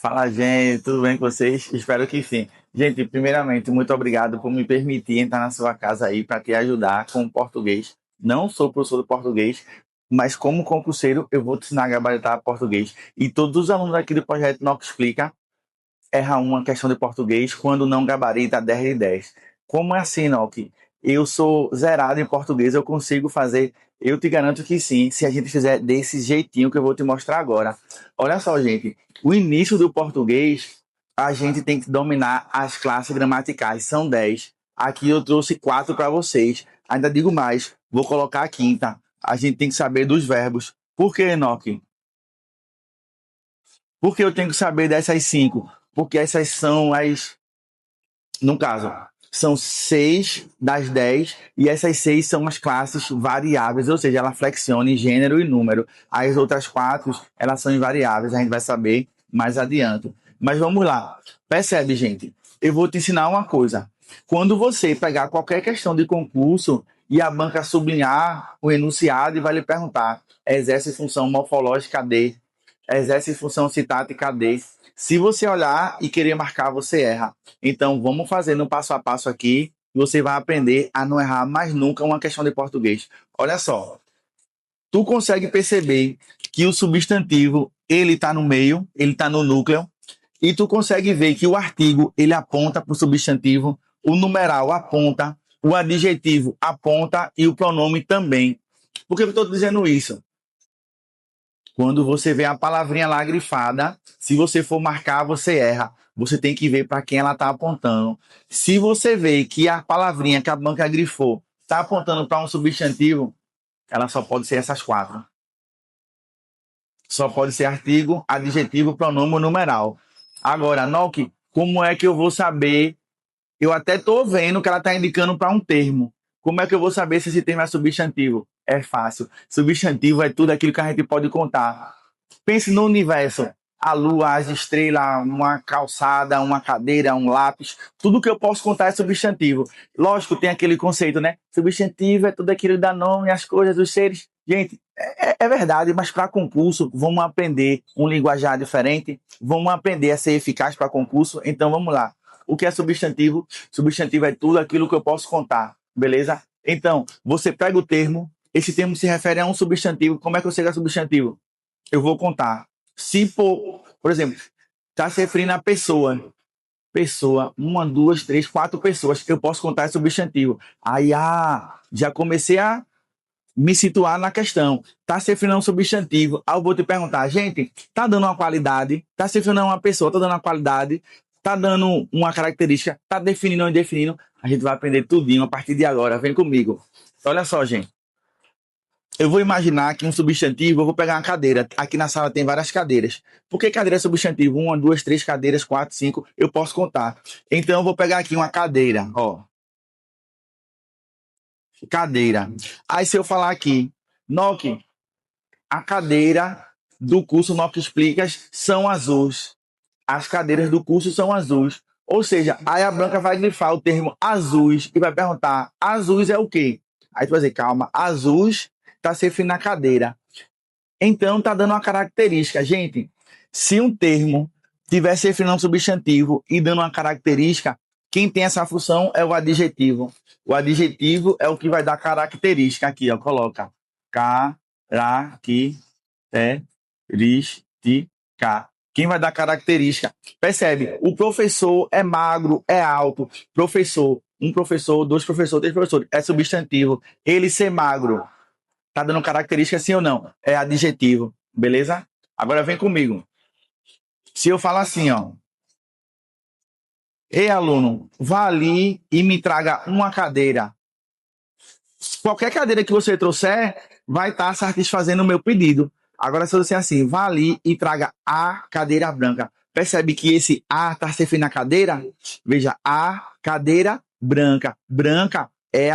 Fala, gente, tudo bem com vocês? Espero que sim. Gente, primeiramente, muito obrigado por me permitir entrar na sua casa aí para te ajudar com o português. Não sou professor de português, mas como concurseiro, eu vou te ensinar a gabaritar português. E todos os alunos aqui do projeto Noco Explica erra uma questão de português quando não gabarita 10 de 10. Como é assim, Nock? Eu sou zerado em português, eu consigo fazer. Eu te garanto que sim, se a gente fizer desse jeitinho que eu vou te mostrar agora. Olha só, gente, o início do português, a gente tem que dominar as classes gramaticais, são 10. Aqui eu trouxe 4 para vocês. Ainda digo mais, vou colocar a quinta. A gente tem que saber dos verbos. Por que, Enoque? Por que eu tenho que saber dessas 5? Porque essas são as, no caso, são 6 das 10 e essas 6 são as classes variáveis, ou seja, ela flexiona em gênero e número. As outras 4, elas são invariáveis, a gente vai saber mais adiante. Mas vamos lá. Percebe, gente? Eu vou te ensinar uma coisa. Quando você pegar qualquer questão de concurso e a banca sublinhar o enunciado e vai lhe perguntar, exerce função morfológica de, exerce função sintática de. Se você olhar e querer marcar, você erra. Então, vamos fazer no passo a passo aqui. Você vai aprender a não errar mais nunca uma questão de português. Olha só, tu consegue perceber que o substantivo ele está no meio, ele está no núcleo, e tu consegue ver que o artigo ele aponta para o substantivo, o numeral aponta, o adjetivo aponta e o pronome também. Por que eu estou dizendo isso? Quando você vê a palavrinha lá grifada, se você for marcar, você erra. Você tem que ver para quem ela está apontando. Se você vê que a palavrinha que a banca grifou está apontando para um substantivo, ela só pode ser essas 4. Só pode ser artigo, adjetivo, pronome ou numeral. Agora, Nock, como é que eu vou saber? Eu até estou vendo que ela está indicando para um termo. Como é que eu vou saber se esse termo é substantivo? É fácil. Substantivo é tudo aquilo que a gente pode contar. Pense no universo. A lua, as estrelas, uma calçada, uma cadeira, um lápis. Tudo que eu posso contar é substantivo. Lógico, tem aquele conceito, né? Substantivo é tudo aquilo que dá nome às coisas, os seres. Gente, é verdade, mas para concurso, vamos aprender um linguajar diferente, vamos aprender a ser eficaz para concurso. Então, vamos lá. O que é substantivo? Substantivo é tudo aquilo que eu posso contar, beleza? Então, você pega o termo, esse termo se refere a um substantivo. Como é que eu sei que é substantivo? Eu vou contar. Se por exemplo, está se referindo a pessoa. Pessoa, uma, duas, três, 4 pessoas. Eu posso contar esse substantivo. Aí, já comecei a me situar na questão. Está se referindo a um substantivo. Aí eu vou te perguntar, gente, está dando uma qualidade? Está se referindo a uma pessoa? Está dando uma qualidade? Está dando uma característica? Está definindo ou indefinindo? A gente vai aprender tudinho a partir de agora. Vem comigo. Olha só, gente. Eu vou imaginar que um substantivo, eu vou pegar uma cadeira. Aqui na sala tem várias cadeiras. Por que cadeira é substantivo? Uma, duas, três cadeiras, 4, 5, eu posso contar. Então eu vou pegar aqui uma cadeira, ó. Cadeira. Aí se eu falar aqui, Nock, a cadeira do curso Nock Explicas são azuis. As cadeiras do curso são azuis. Ou seja, aí a Branca vai grifar o termo azuis e vai perguntar, azuis é o quê? Aí tu vai dizer, calma, azuis está se referindo à cadeira. Então, está dando uma característica. Gente, se um termo tivesse referindo a um substantivo e dando uma característica, quem tem essa função é o adjetivo. O adjetivo é o que vai dar característica. Aqui, ó, coloca. Característica. Quem vai dar característica? Percebe? O professor é magro, é alto. Professor, um professor, dois professores, três professores. É substantivo. Ele ser magro. Tá dando característica sim ou não? É adjetivo, beleza? Agora vem comigo. Se eu falar assim, ó. Ei, aluno, vá ali e me traga uma cadeira. Qualquer cadeira que você trouxer vai estar satisfazendo o meu pedido. Agora, se eu disser assim, vá ali e traga a cadeira branca. Percebe que esse A está se referindo à cadeira? Veja, a cadeira branca. Branca é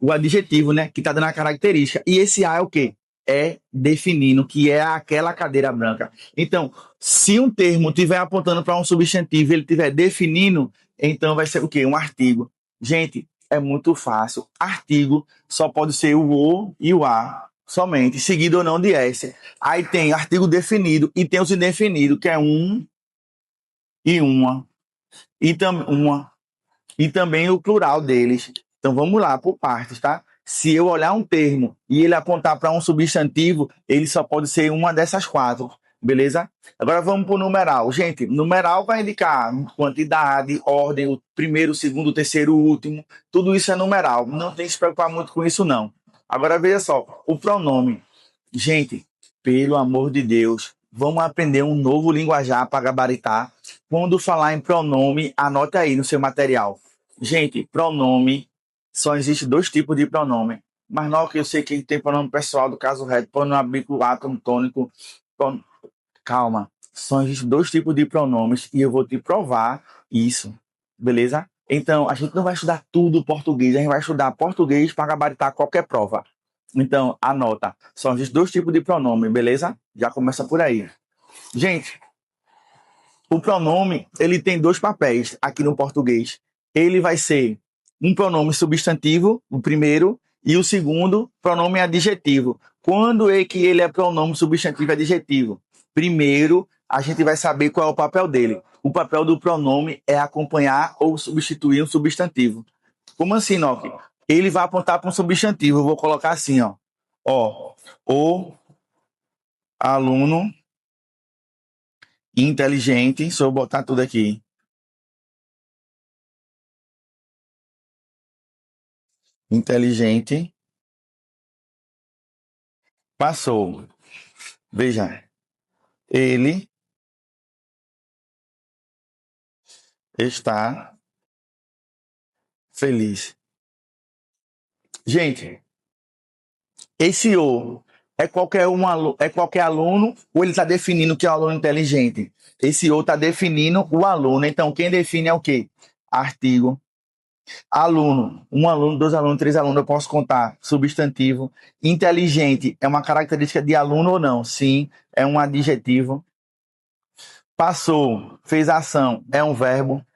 o adjetivo, né? Que está dando a característica. E esse A é o quê? É definindo que é aquela cadeira branca. Então, se um termo estiver apontando para um substantivo, ele estiver definindo, então vai ser o quê? Um artigo. Gente, é muito fácil. Artigo só pode ser o e o a, somente, seguido ou não de S. Aí tem artigo definido e tem os indefinidos, que é um, e uma, uma, e também o plural deles. Então vamos lá, por partes, tá? Se eu olhar um termo e ele apontar para um substantivo, ele só pode ser uma dessas quatro, beleza? Agora vamos para o numeral. Gente, numeral vai indicar quantidade, ordem, o primeiro, o segundo, o terceiro, o último. Tudo isso é numeral. Não tem que se preocupar muito com isso, não. Agora veja só, o pronome. Gente, pelo amor de Deus, vamos aprender um novo linguajar para gabaritar. Quando falar em pronome, anote aí no seu material. Gente, pronome, só existe dois tipos de pronome. Mas não que eu sei que tem pronome pessoal do caso reto, pronome abrículo, átomo, tônico. Calma, só existem dois tipos de pronomes e eu vou te provar isso, beleza? Então, a gente não vai estudar tudo português, a gente vai estudar português para gabaritar qualquer prova. Então, anota, só existem dois tipos de pronome, beleza? Já começa por aí. Gente, o pronome, ele tem dois papéis aqui no português. Ele vai ser um pronome substantivo, o primeiro, e o segundo, pronome adjetivo. Quando é que ele é pronome substantivo e adjetivo? Primeiro, a gente vai saber qual é o papel dele. O papel do pronome é acompanhar ou substituir um substantivo. Como assim, Nock? Ele vai apontar para um substantivo. Eu vou colocar assim, ó. Ó, o aluno inteligente, se eu botar tudo aqui, inteligente, passou. Veja, ele está feliz. Gente, esse o é qualquer aluno ou ele está definindo que é o aluno inteligente? Esse o está definindo o aluno. Então, quem define é o quê? Artigo. Aluno, um aluno, dois alunos, três alunos, eu posso contar. Substantivo. Inteligente é uma característica de aluno ou não? Sim, é um adjetivo. Passou, fez ação, é um verbo.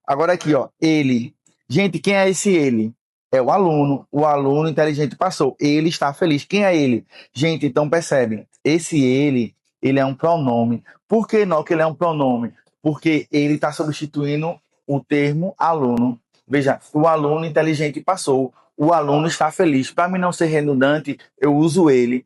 Agora aqui, ó, ele. Gente, quem é esse ele? É o aluno. O aluno inteligente passou. Ele está feliz. Quem é ele? Gente, então percebe. Esse ele é um pronome. Por que não que ele é um pronome? Porque ele está substituindo o termo aluno. Veja, o aluno inteligente passou. O aluno está feliz. Para mim não ser redundante, eu uso ele.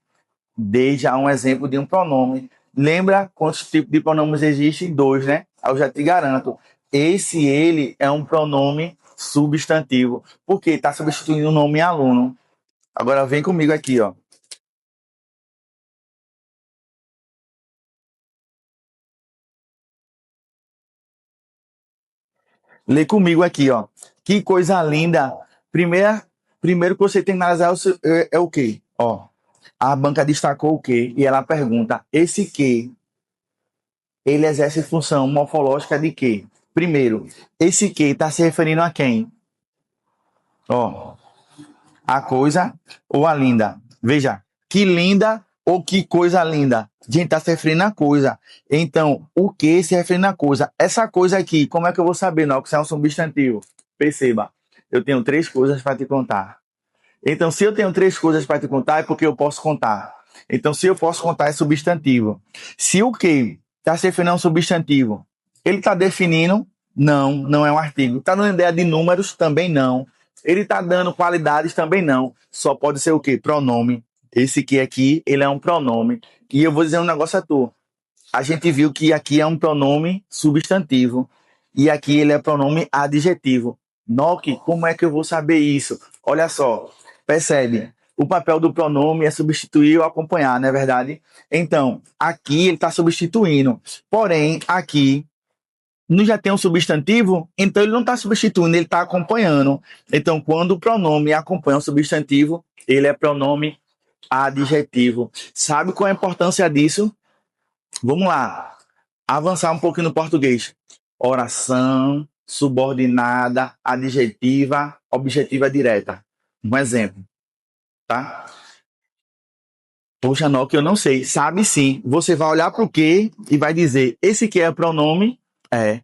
Dei já um exemplo de um pronome. Lembra quantos tipos de pronomes existem? Dois, né? Eu já te garanto. Esse ele é um pronome substantivo, porque está substituindo o nome aluno. Agora vem comigo aqui, ó. Lê comigo aqui, ó. Que coisa linda. Primeiro que você tem que analisar é o quê? Ó, a banca destacou o quê? E ela pergunta: esse que ele exerce função morfológica de quê? Primeiro, esse que está se referindo a quem? Ó, a coisa ou a linda? Veja, que linda ou que coisa linda? A gente está se referindo à coisa. Então, o que se referindo à coisa? Essa coisa aqui, como é que eu vou saber, não? Que isso é um substantivo. Perceba, eu tenho três coisas para te contar. Então, se eu tenho três coisas para te contar, é porque eu posso contar. Então, se eu posso contar, é substantivo. Se o que está se referindo a um substantivo, ele está definindo? Não, não é um artigo. Está dando ideia de números? Também não. Ele está dando qualidades? Também não. Só pode ser o quê? Pronome. Esse que aqui, ele é um pronome. E eu vou dizer um negócio a tu. A gente viu que aqui é um pronome substantivo e aqui ele é pronome adjetivo. Noque, como é que eu vou saber isso? Olha só, percebe? O papel do pronome é substituir ou acompanhar, não é verdade? Então, aqui ele está substituindo. Porém, aqui não já tem um substantivo, então ele não está substituindo, ele está acompanhando. Então, quando o pronome acompanha o substantivo, ele é pronome adjetivo. Sabe qual é a importância disso? Vamos lá. Avançar um pouquinho no português. Oração, subordinada, adjetiva, objetiva direta. Um exemplo, tá? Poxa, não, que eu não sei. Sabe sim. Você vai olhar para o que e vai dizer, esse que é pronome? É.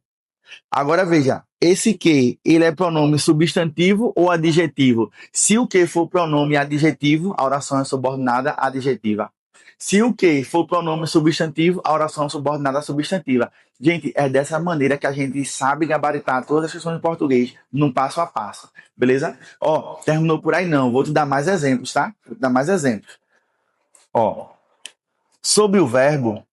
Agora veja, esse que, ele é pronome substantivo ou adjetivo? Se o que for pronome adjetivo, a oração é subordinada adjetiva. Se o que for pronome substantivo, a oração é subordinada à substantiva. Gente, é dessa maneira que a gente sabe gabaritar todas as questões em português, num passo a passo. Beleza? Ó, terminou por aí não. Vou te dar mais exemplos, tá? Vou te dar mais exemplos. Ó, sobre o verbo,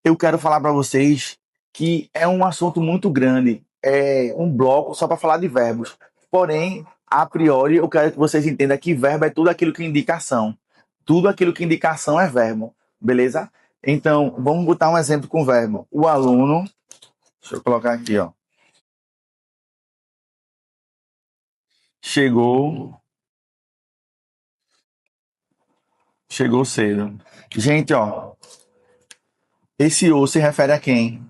eu quero falar para vocês que é um assunto muito grande. É um bloco só para falar de verbos. Porém, a priori, eu quero que vocês entendam que verbo é tudo aquilo que indica ação. Tudo aquilo que indica ação é verbo. Beleza? Então, vamos botar um exemplo com verbo. O aluno, deixa eu colocar aqui, ó. Chegou, chegou cedo. Gente, ó, esse o se refere a quem?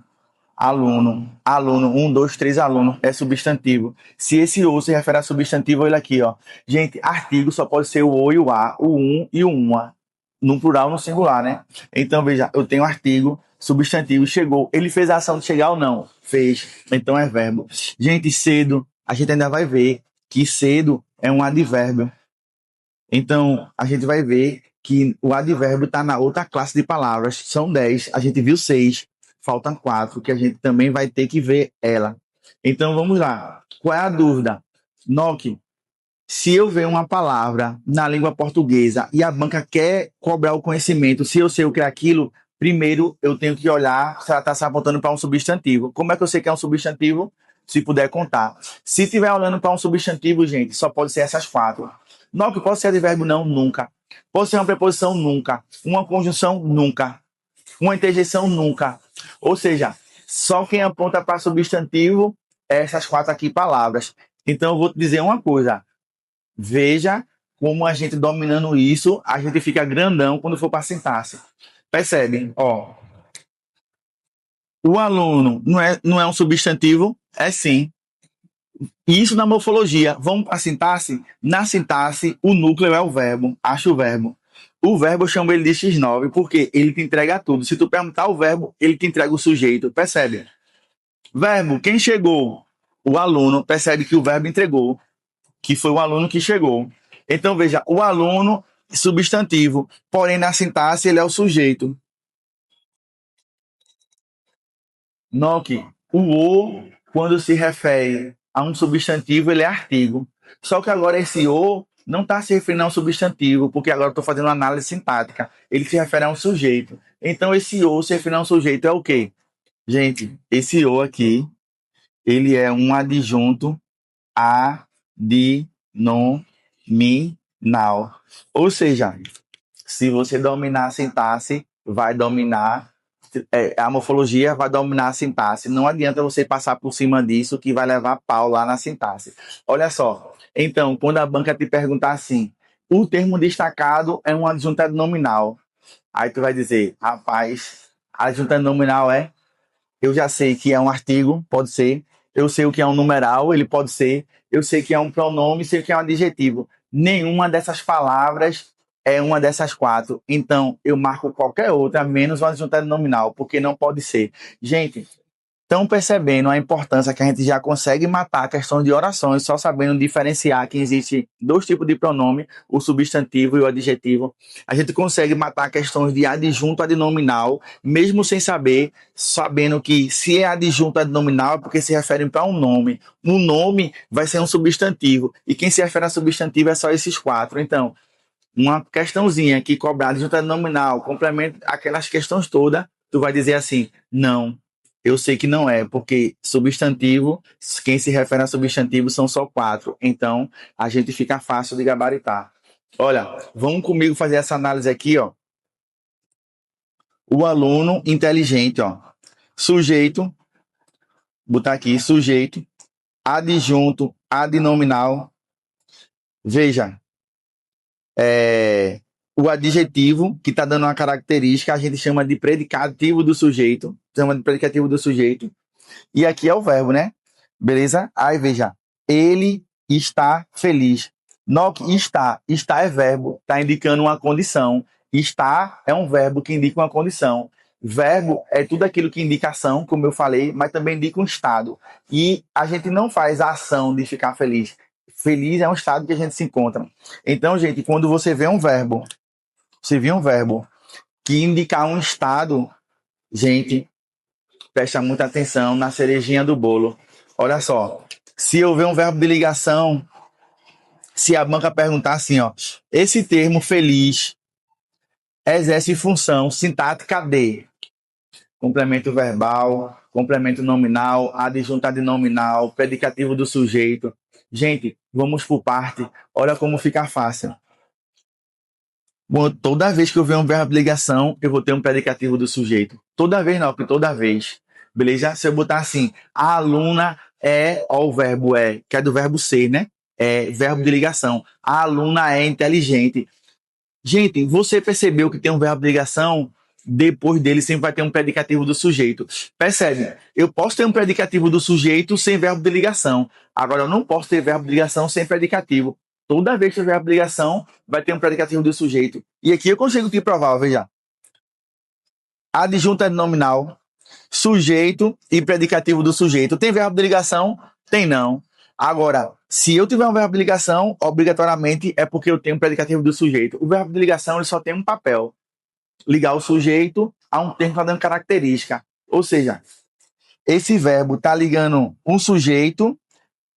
Aluno, aluno, um, dois, três aluno é substantivo. Se esse o se refere a substantivo, olha aqui, ó. Gente, artigo só pode ser o o e o a, o um e o uma. No plural, no singular, né? Então, veja, eu tenho artigo, substantivo, chegou. Ele fez a ação de chegar ou não? Fez. Então é verbo. Gente, cedo, a gente ainda vai ver que cedo é um advérbio. Então, a gente vai ver que o advérbio está na outra classe de palavras. São 10, a gente viu 6, faltam 4, que a gente também vai ter que ver ela. Então, vamos lá. Qual é a dúvida? Note, se eu ver uma palavra na língua portuguesa e a banca quer cobrar o conhecimento, se eu sei o que é aquilo, primeiro eu tenho que olhar se ela está se apontando para um substantivo. Como é que eu sei que é um substantivo? Se puder contar. Se estiver olhando para um substantivo, gente, só pode ser essas 4. Não, que pode ser advérbio, não, nunca. Pode ser uma preposição, nunca. Uma conjunção, nunca. Uma interjeição, nunca. Ou seja, só quem aponta para substantivo é essas 4 aqui palavras. Então eu vou te dizer uma coisa. Veja como a gente dominando isso, a gente fica grandão quando for para sintaxe. Percebe? Ó, o aluno não é um substantivo? É sim. Isso na morfologia. Vamos para a sintaxe? Na sintaxe, o núcleo é o verbo. Acha o verbo. O verbo eu chamo ele de X9 porque ele te entrega tudo. Se tu perguntar o verbo, ele te entrega o sujeito. Percebe? Verbo, quem chegou? O aluno. Percebe que o verbo entregou, que foi o aluno que chegou. Então, veja, o aluno, substantivo, porém na sintaxe ele é o sujeito. Note, o, quando se refere a um substantivo, ele é artigo. Só que agora esse o não está se referindo a um substantivo, porque agora eu estou fazendo uma análise sintática. Ele se refere a um sujeito. Então, esse o se referindo a um sujeito é o quê? Gente, esse o aqui, ele é um adjunto adnominal. Ou seja, se você dominar a sintaxe, vai dominar a morfologia, vai dominar a sintaxe. Não adianta você passar por cima disso que vai levar pau lá na sintaxe. Olha só. Então, quando a banca te perguntar assim, o termo destacado é um adjunto adnominal. Aí tu vai dizer, rapaz, adjunto adnominal eu já sei que é um artigo, pode ser. Eu sei o que é um numeral, ele pode ser. Eu sei que é um pronome, sei que é um adjetivo. Nenhuma dessas palavras é uma dessas 4. Então, eu marco qualquer outra, menos o adjuntivo nominal, porque não pode ser. Gente, estão percebendo a importância que a gente já consegue matar a questão de orações, só sabendo diferenciar que existe 2 tipos de pronome, o substantivo e o adjetivo. A gente consegue matar questões de adjunto adnominal, mesmo sem saber, sabendo que se é adjunto adnominal é porque se refere para um nome. Um nome vai ser um substantivo, e quem se refere a substantivo é só esses 4. Então, uma questãozinha que cobrar adjunto adnominal, complementa aquelas questões todas, tu vai dizer assim, não, eu sei que não é, porque substantivo, quem se refere a substantivo são só 4. Então, a gente fica fácil de gabaritar. Olha, vamos comigo fazer essa análise aqui, ó. O aluno inteligente, ó. Sujeito, botar aqui, sujeito, adjunto, adnominal. Veja, o adjetivo, que está dando uma característica, a gente chama de predicativo do sujeito. Chama de predicativo do sujeito. E aqui é o verbo, né? Beleza? Aí veja, ele está feliz. Note, está. Está é verbo, está indicando uma condição. Está é um verbo que indica uma condição. Verbo é tudo aquilo que indica ação, como eu falei, mas também indica um estado. E a gente não faz a ação de ficar feliz. Feliz é um estado que a gente se encontra. Então, gente, quando você vê um verbo que indicar um estado, gente, presta muita atenção na cerejinha do bolo. Olha só, se eu ver um verbo de ligação, se a banca perguntar assim, ó, esse termo feliz exerce função sintática de complemento verbal, complemento nominal, adjunto adnominal, predicativo do sujeito. Gente, vamos por parte. Olha como fica fácil. Bom, toda vez que eu ver um verbo de ligação, eu vou ter um predicativo do sujeito. Toda vez não, porque toda vez. Beleza? Se eu botar assim, a aluna é, ó, o verbo é, que é do verbo ser, né? É verbo de ligação. A aluna é inteligente. Gente, você percebeu que tem um verbo de ligação? Depois dele sempre vai ter um predicativo do sujeito. Percebe? Eu posso ter um predicativo do sujeito sem verbo de ligação. Agora, eu não posso ter verbo de ligação sem predicativo. Toda vez que tiver verbo de ligação, vai ter um predicativo do sujeito. E aqui eu consigo te provar, veja. Adjunto nominal, sujeito e predicativo do sujeito. Tem verbo de ligação? Tem não. Agora, se eu tiver um verbo de ligação, obrigatoriamente é porque eu tenho um predicativo do sujeito. O verbo de ligação ele só tem um papel: ligar o sujeito a um termo que está dando característica. Ou seja, esse verbo está ligando um sujeito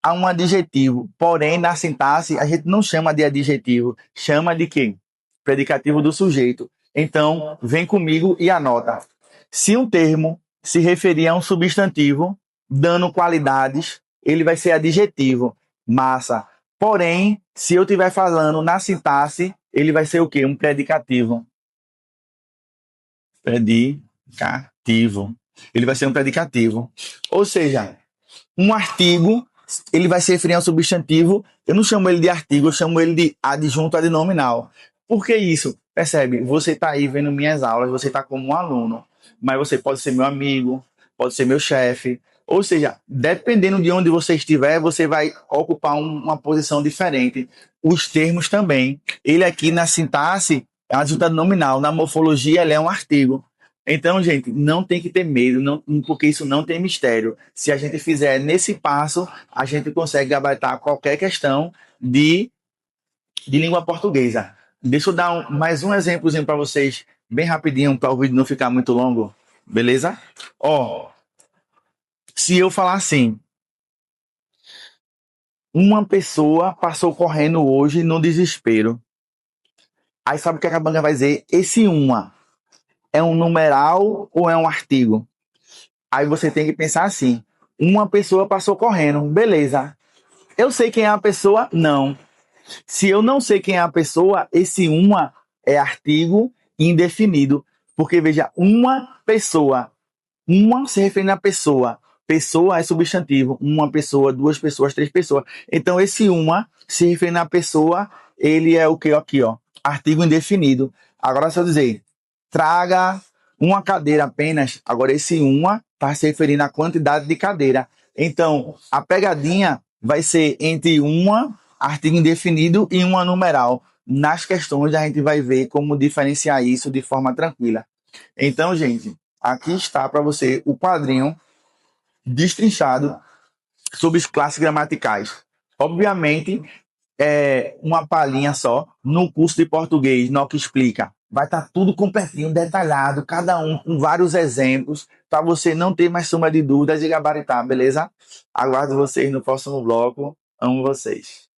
a um adjetivo. Porém, na sintaxe, a gente não chama de adjetivo, chama de quê? Predicativo do sujeito. Então, vem comigo e anota. Se um termo se referir a um substantivo, dando qualidades, ele vai ser adjetivo, massa. Porém, se eu estiver falando na sintaxe, ele vai ser o quê? Um predicativo. Predicativo. Ele vai ser um predicativo. Ou seja, um artigo, ele vai se referir a um substantivo. Eu não chamo ele de artigo, eu chamo ele de adjunto adnominal. Por que isso? Percebe? Você está aí vendo minhas aulas, você está como um aluno, mas você pode ser meu amigo, pode ser meu chefe. Ou seja, dependendo de onde você estiver, você vai ocupar uma posição diferente. Os termos também. Ele aqui na sintaxe é um adjunto adnominal, na morfologia ele é um artigo. Então, gente, não tem que ter medo, não, porque isso não tem mistério. Se a gente fizer nesse passo, a gente consegue gabaritar qualquer questão de língua portuguesa. Deixa eu dar mais um exemplozinho para vocês, bem rapidinho, para o vídeo não ficar muito longo. Beleza? Ó, se eu falar assim, uma pessoa passou correndo hoje no desespero. Aí sabe o que a banca vai dizer? Esse uma é um numeral ou é um artigo? Aí você tem que pensar assim: uma pessoa passou correndo, beleza. Eu sei quem é a pessoa? Não. Se eu não sei quem é a pessoa, esse uma é artigo indefinido. Porque veja, uma pessoa, uma se referindo à pessoa. Pessoa é substantivo. Uma pessoa, duas pessoas, três pessoas. Então esse uma se referindo à pessoa, ele é o que aqui, ó? Artigo indefinido. Agora se eu dizer, traga uma cadeira apenas, agora esse uma está se referindo à quantidade de cadeira. Então, a pegadinha vai ser entre uma, artigo indefinido, e uma numeral. Nas questões a gente vai ver como diferenciar isso de forma tranquila. Então, gente, aqui está para você o quadrinho destrinchado sobre as classes gramaticais. Obviamente, é uma palhinha só. No curso de português, no que explica, vai estar tudo completinho, detalhado, cada um com vários exemplos, para você não ter mais sombra de dúvidas e gabaritar, beleza? Aguardo vocês no próximo bloco. Amo vocês.